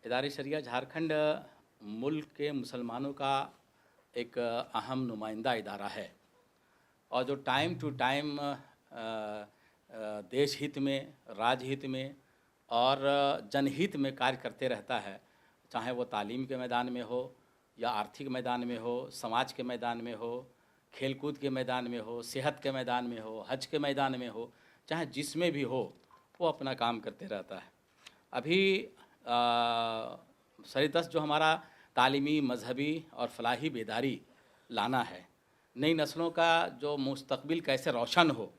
इदारे शरिया झारखंड मुल्क के मुसलमानों का एक अहम नुमाइंदा इदारा है और जो टाइम टू टाइम देश हित में, राज्य हित में और जनहित में कार्य करते रहता है, चाहे वो तालीम के मैदान में हो या आर्थिक मैदान में हो, समाज के मैदान में हो, खेलकूद के मैदान में हो, सेहत के मैदान में हो, हज के मैदान में हो, चाहे जिसमें भी हो, वो अपना काम करते रहता है। अभी सरिदस्त जो हमारा तालीमी, मजहबी और फलाही बेदारी लाना है, नई नस्लों का जो मुस्तकबिल कैसे रोशन हो,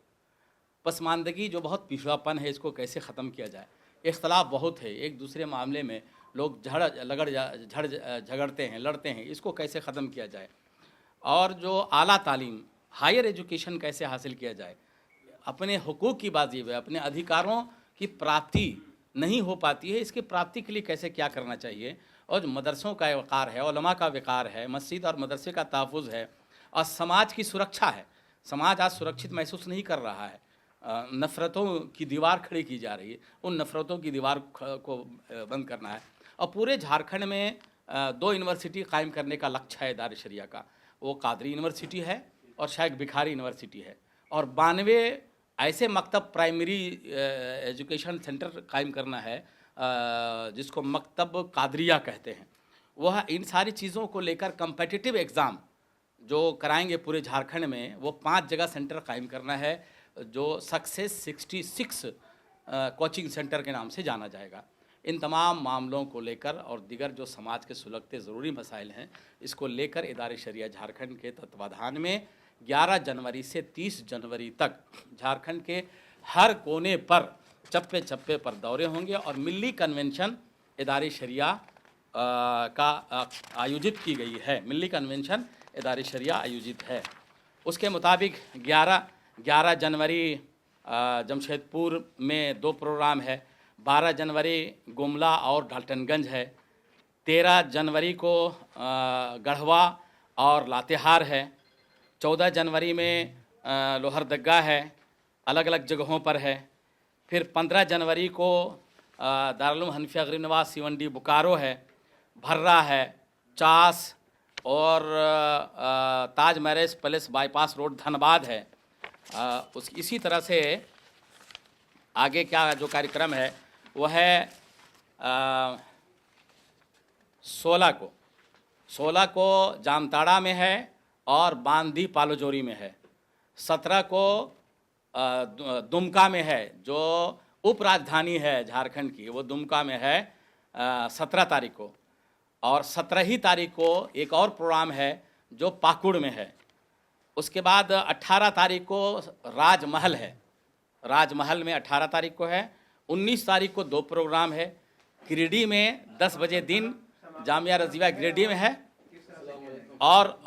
पसमानदगी जो बहुत पिछड़ापन है इसको कैसे ख़त्म किया जाए। इख्तलाफ बहुत है, एक दूसरे मामले में लोग झगड़ते हैं, लड़ते हैं, इसको कैसे ख़त्म किया जाए और जो आला तालीम, हायर एजुकेशन कैसे हासिल किया जाए। अपने हुकूक की बाजी में अपने अधिकारों की प्राप्ति नहीं हो पाती है, इसकी प्राप्ति के लिए कैसे क्या करना चाहिए। और जो मदरसों का वक़ार है, उलमा का वक़ार है, मस्जिद और मदरसे का तहफ़्फ़ुज़ है और समाज की सुरक्षा है। समाज आज सुरक्षित महसूस नहीं कर रहा है, नफ़रतों की दीवार खड़ी की जा रही है, उन नफ़रतों की दीवार को बंद करना है। और पूरे झारखंड में 2 यूनिवर्सिटी कायम करने का लक्ष्य है इदारे शरिया का। वो कादरी यूनिवर्सिटी है और शायद भिखारी यूनिवर्सिटी है और 92 ऐसे मकतब प्राइमरी एजुकेशन सेंटर कायम करना है जिसको मकतब कादरिया कहते हैं। वह इन सारी चीज़ों को लेकर कम्पिटिटिव एग्ज़ाम जो कराएंगे पूरे झारखंड में, वो 5 जगह सेंटर कायम करना है जो सक्सेस 66 कोचिंग सेंटर के नाम से जाना जाएगा। इन तमाम मामलों को लेकर और दीगर जो समाज के सुलगते ज़रूरी मसाइल हैं, इसको लेकर इदारे शरिया झारखंड के तत्वाधान में 11 जनवरी से 30 जनवरी तक झारखंड के हर कोने पर चप्पे चप्पे पर दौरे होंगे और मिली कन्वेंशन इदारे शरिया का आयोजित की गई है। मिली कन्वेंशन इदारे शरिया आयोजित है। उसके मुताबिक 11 जनवरी जमशेदपुर में 2 प्रोग्राम है, 12 जनवरी गुमला और ढाल्टनगंज है, 13 जनवरी को गढ़वा और लातेहार है, 14 जनवरी में लोहरदगा है, अलग अलग जगहों पर है। फिर 15 जनवरी को दारुल हनफिया गरीब नवाज सिवंडी बोकारो है, भर्रा है, चास और Taj marriage palace bypass road Dhanbad है। इसी तरह से आगे क्या जो कार्यक्रम है वह है 16 को जामताड़ा में है और बांदी पालोजोरी में है। 17 को दुमका में है, जो उप राजधानी है झारखंड की, वो दुमका में है 17 तारीख को। और 17 ही तारीख को एक और प्रोग्राम है जो पाकुड़ में है। उसके बाद 18 तारीख को राजमहल है, राजमहल में 18 तारीख को है। 19 तारीख को 2 प्रोग्राम है, गिरिडीह में 10 बजे दिन जामिया रज़िया गिरिडीह में है और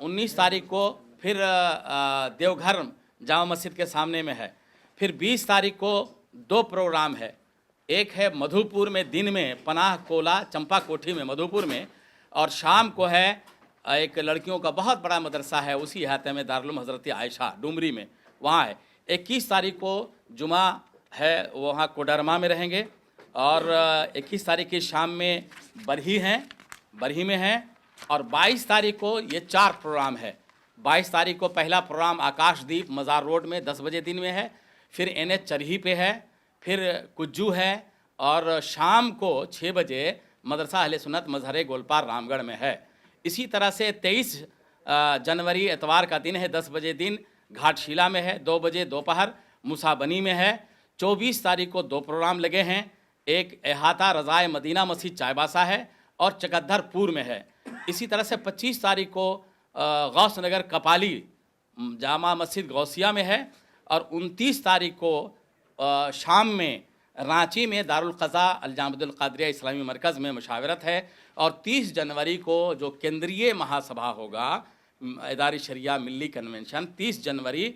19 तारीख को फिर देवघर जामा मस्जिद के सामने में है। फिर 20 तारीख को 2 प्रोग्राम है, एक है मधुपुर में दिन में पनाह कोला चंपा कोठी में मधुपुर में, और शाम को है एक लड़कियों का बहुत बड़ा मदरसा है उसी इलाके में दारुल हज़रत आयशा डुमरी में, वहाँ है। 21 तारीख को जुमा है, वहाँ कोडरमा में रहेंगे और 21 तारीख की शाम में बरही में हैं और 22 तारीख को ये 4 प्रोग्राम है। 22 तारीख को पहला प्रोग्राम आकाशदीप मज़ार रोड में 10 बजे दिन में है, फिर NH चरही पे है, फिर कुज्जू है और शाम को 6 बजे मदरसा अहले सुन्नत मजहर गोलपार रामगढ़ में है। इसी तरह से 23 जनवरी एतवार का दिन है, 10 बजे दिन घाटशिला में है, 2 बजे दोपहर मुसाबनी में है। 24 तारीख को 2 प्रोग्राम लगे हैं, एक अहाता रज़ाए मदीना मस्जिद चायबासा है और चकद्धरपुर में है। इसी तरह से 25 तारीख को गौस नगर कपाली जामा मस्जिद गौसिया में है और 29 तारीख को शाम में रांची में दारुल क़ज़ा अल-जामिअतुल क़ादिरिया इस्लामी मरकज़ में मुशावरत है और 30 जनवरी को जो केंद्रीय महासभा होगा इदारे शरिया मिली कन्वेंशन, 30 जनवरी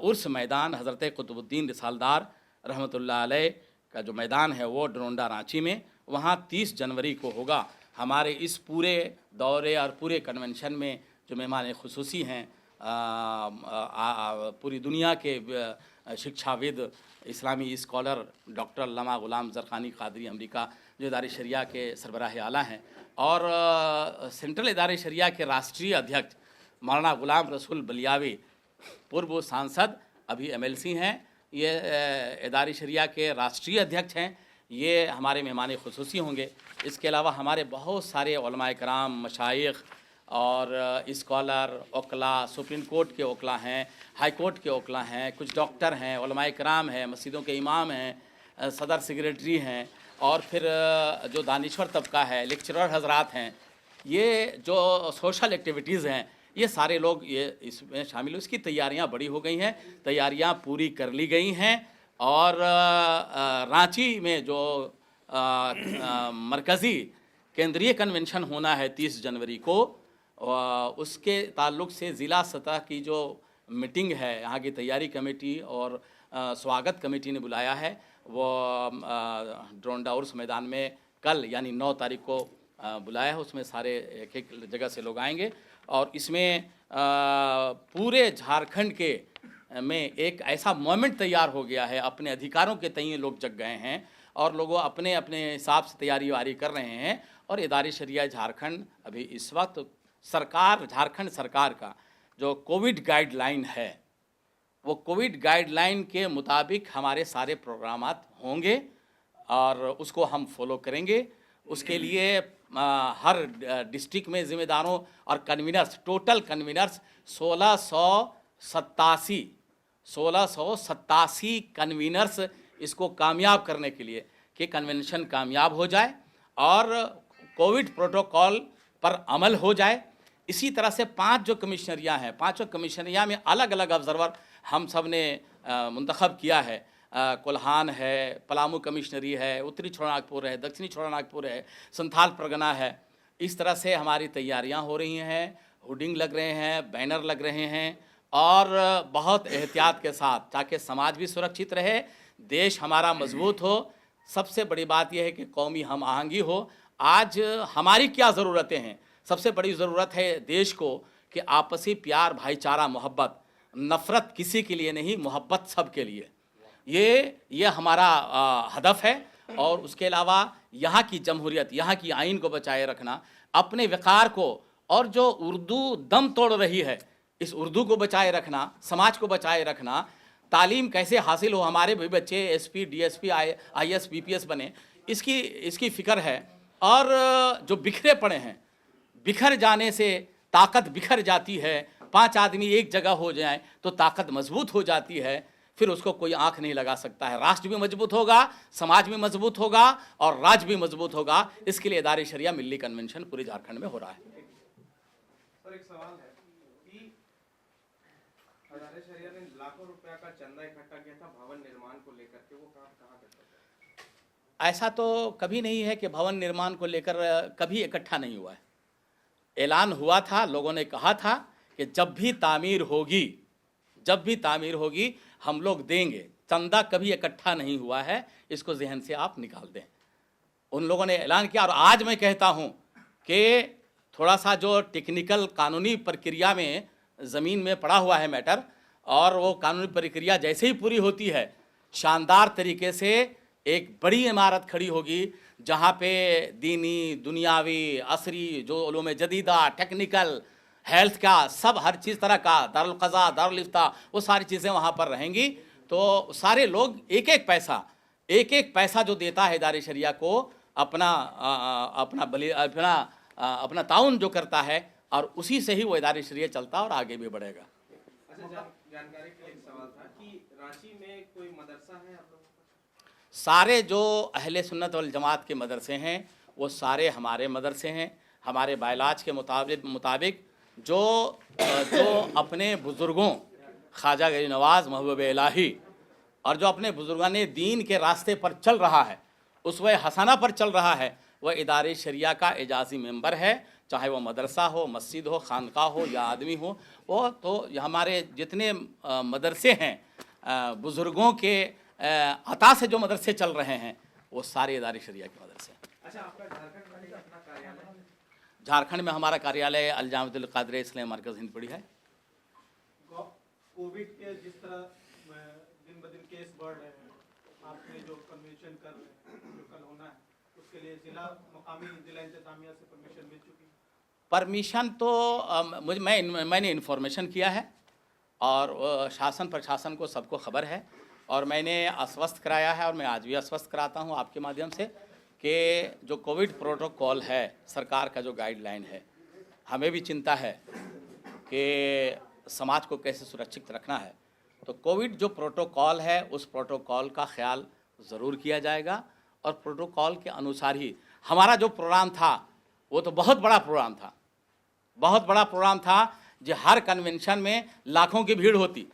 उर्स मैदान हज़रत कुतुबुद्दीन रिसालदार रहमतुल्लाह अलैह का जो मैदान है वो डरोंडा रांची में, वहाँ 30 जनवरी को होगा। हमारे इस पूरे दौरे और पूरे कन्वेंशन में जो मेहमान खुसूसी हैं पूरी दुनिया के शिक्षाविद इस्लामी स्कॉलर डॉक्टर अल्लामा ग़ुलाम ज़रक़ानी क़ादरी अमरीका, जो इदारे शरिया के सरबराह आला हैं, और सेंट्रल इदारे शरिया के राष्ट्रीय अध्यक्ष मौलाना ग़ुलाम रसूल बलियावी, पूर्व सांसद, अभी MLC हैं। ये इदारे शरिया के राष्ट्रीय अध्यक्ष हैं। ये हमारे मेहमान ख़ुसूसी होंगे। इसके अलावा हमारे बहुत सारे उलमाए कराम, मशाइख और स्कॉलर, वकला, सुप्रीम कोर्ट के वकला हैं, हाई कोर्ट के वकला हैं, कुछ डॉक्टर हैं, उलमाए कराम हैं, मस्जिदों के इमाम हैं, सदर सेक्रेटरी हैं, और फिर जो दानिश्वर तबका है, लेक्चरर हजरात हैं। ये जो सोशल एक्टिविटीज़ हैं, ये सारे लोग ये इसमें शामिल हो। इसकी तैयारियां बड़ी हो गई हैं, तैयारियां पूरी कर ली गई हैं। और रांची में जो मरकज़ी केंद्रीय कन्वेंशन होना है 30 जनवरी को, उसके ताल्लुक़ से ज़िला सतह की जो मीटिंग है, यहाँ की तैयारी कमेटी और स्वागत कमेटी ने बुलाया है। वो ड्रोंडा उर्स मैदान में कल यानी 9 तारीख को बुलाया है। उसमें सारे एक एक जगह से लोग आएंगे और इसमें पूरे झारखंड के में एक ऐसा मोमेंट तैयार हो गया है। अपने अधिकारों के तय लोग जग गए हैं और लोगों अपने अपने हिसाब से तैयारी वारी कर रहे हैं। और इदारे शरिया झारखंड अभी इस वक्त सरकार, झारखंड सरकार का जो कोविड गाइडलाइन है, वो कोविड गाइडलाइन के मुताबिक हमारे सारे प्रोग्रामात होंगे और उसको हम फॉलो करेंगे। उसके लिए हर डिस्ट्रिक्ट में ज़िम्मेदारों और कन्वीनर्स, टोटल कन्वीनर्स 1687 कन्वीनर्स इसको कामयाब करने के लिए कि कन्वेंशन कामयाब हो जाए और कोविड प्रोटोकॉल पर अमल हो जाए। इसी तरह से 5 जो कमिश्नरियाँ हैं, 5 कमिश्नरियाँ में अलग अलग ऑब्ज़र्वर हम सब ने मुंतखब किया है। कोल्हान है, पलामू कमिश्नरी है, उत्तरी छोटानागपुर है, दक्षिणी छोटानागपुर है, संथाल परगना है। इस तरह से हमारी तैयारियां हो रही हैं, होर्डिंग लग रहे हैं, बैनर लग रहे हैं और बहुत एहतियात के साथ, ताकि समाज भी सुरक्षित रहे, देश हमारा मजबूत हो। सबसे बड़ी बात यह है कि कौमी हम आहंगी हो। आज हमारी क्या ज़रूरतें हैं? सबसे बड़ी ज़रूरत है देश को कि आपसी प्यार, भाईचारा, मोहब्बत, नफ़रत किसी के लिए नहीं, मोहब्बत सब के लिए। ये हमारा हदफ है। और उसके अलावा यहाँ की जमहूरियत, यहाँ की आइन को बचाए रखना, अपने वक़ार को, और जो उर्दू दम तोड़ रही है, इस उर्दू को बचाए रखना, समाज को बचाए रखना। तालीम कैसे हासिल हो, हमारे भी बच्चे SP, DSP, IS, BPS बने, इसकी फ़िक्र है। और जो बिखरे पड़े हैं, बिखर जाने से ताकत बिखर जाती है। 5 आदमी एक जगह हो जाए तो ताकत मजबूत हो जाती है, फिर उसको कोई आंख नहीं लगा सकता है। राष्ट्र भी मजबूत होगा, समाज भी मजबूत होगा और राज्य भी मजबूत होगा। इसके लिए इदारे शरिया मिली कन्वेंशन पूरे झारखंड में हो रहा है। सर, एक सवाल है कि इदारे शरिया ने लाखों रुपया का चंदा इकट्ठा किया था भवन निर्माण को लेकर के, वो कहाँ करता है? ऐसा तो कभी नहीं है कि भवन निर्माण को लेकर कभी इकट्ठा नहीं हुआ है। ऐलान हुआ था, लोगों ने कहा था कि जब भी तामीर होगी हम लोग देंगे। चंदा कभी इकट्ठा नहीं हुआ है, इसको जहन से आप निकाल दें। उन लोगों ने ऐलान किया। और आज मैं कहता हूं कि थोड़ा सा जो टेक्निकल कानूनी प्रक्रिया में ज़मीन में पड़ा हुआ है मैटर, और वो कानूनी प्रक्रिया जैसे ही पूरी होती है, शानदार तरीके से एक बड़ी इमारत खड़ी होगी जहाँ पे दीनी, दुनियावी, असरी, जो उलूम जदीदा, टेक्निकल, हेल्थ का, सब हर चीज़ तरह का, दारुल क़ज़ा, दारुल इफ्ता, वो सारी चीज़ें वहाँ पर रहेंगी। तो सारे लोग एक एक पैसा जो देता है इदारे शरिया को, अपना ताउन जो करता है, और उसी से ही वो इदारे शरिया चलता और आगे भी बढ़ेगा। अच्छा, जानकारी के लिए एक सवाल था कि रांची में कोई मदरसा है आप लोगों का? सारे जो अहले सुन्नत वल जमात के मदरसे हैं वो सारे हमारे मदरसे हैं। हमारे बायलाज के मुताबिक जो अपने बुज़ुर्गों ख्वाजा गरीब नवाज़, महबूब इलाही, और जो अपने बुज़ुर्गान दीन के रास्ते पर चल रहा है, उसवे हसना पर चल रहा है, वह इदारे शरिया का एजाज़ी मेंबर है। चाहे वो मदरसा हो, मस्जिद हो, खानका हो या आदमी हो। वो तो हमारे जितने मदरसे हैं, बुज़ुर्गों के अता से जो मदरसे चल रहे हैं, वो सारे इदारे शरिया के मदरसे हैं। अच्छा, आपका झारखंड में अपना कार्यालय? झारखंड में हमारा कार्यालय अल-जामिअतुल क़ादिर इस्लामी मरकज़ हिंदपीढ़ी है। कोविड के जिस तरह दिन ब दिन केस बढ़ रहे हैं, लिए जो कन्वेंशन कर रहे हैं जो कल होना है उसके लिए मकामी जिला इंतजामिया से परमिशन मिल चुकी है? परमिशन तो मैंने इन्फॉर्मेशन किया है और शासन प्रशासन को सबको खबर है और मैंने आश्वस्त कराया है और मैं आज भी आश्वस्त कराता हूं आपके माध्यम से कि जो कोविड प्रोटोकॉल है, सरकार का जो गाइडलाइन है, हमें भी चिंता है कि समाज को कैसे सुरक्षित रखना है। तो कोविड जो प्रोटोकॉल है उस प्रोटोकॉल का ख्याल ज़रूर किया जाएगा और प्रोटोकॉल के अनुसार ही हमारा जो प्रोग्राम था वो तो बहुत बड़ा प्रोग्राम था, बहुत बड़ा प्रोग्राम था जो हर कन्वेंशन में लाखों की भीड़ होती,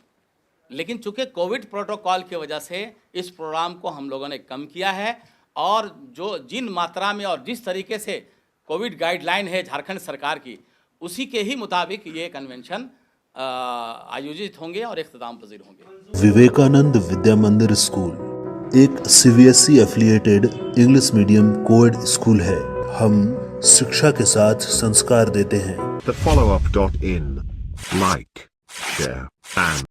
लेकिन चूंकि कोविड प्रोटोकॉल की वजह से इस प्रोग्राम को हम लोगों ने कम किया है और जो जिन मात्रा में और जिस तरीके से कोविड गाइडलाइन है झारखंड सरकार की, उसी के ही मुताबिक ये कन्वेंशन आयोजित होंगे और इख्तिताम पजीर होंगे। विवेकानंद विद्या मंदिर स्कूल एक CBSE affiliated English medium coed school है। हम शिक्षा के साथ संस्कार देते हैं। thefollowup.in, like, share, and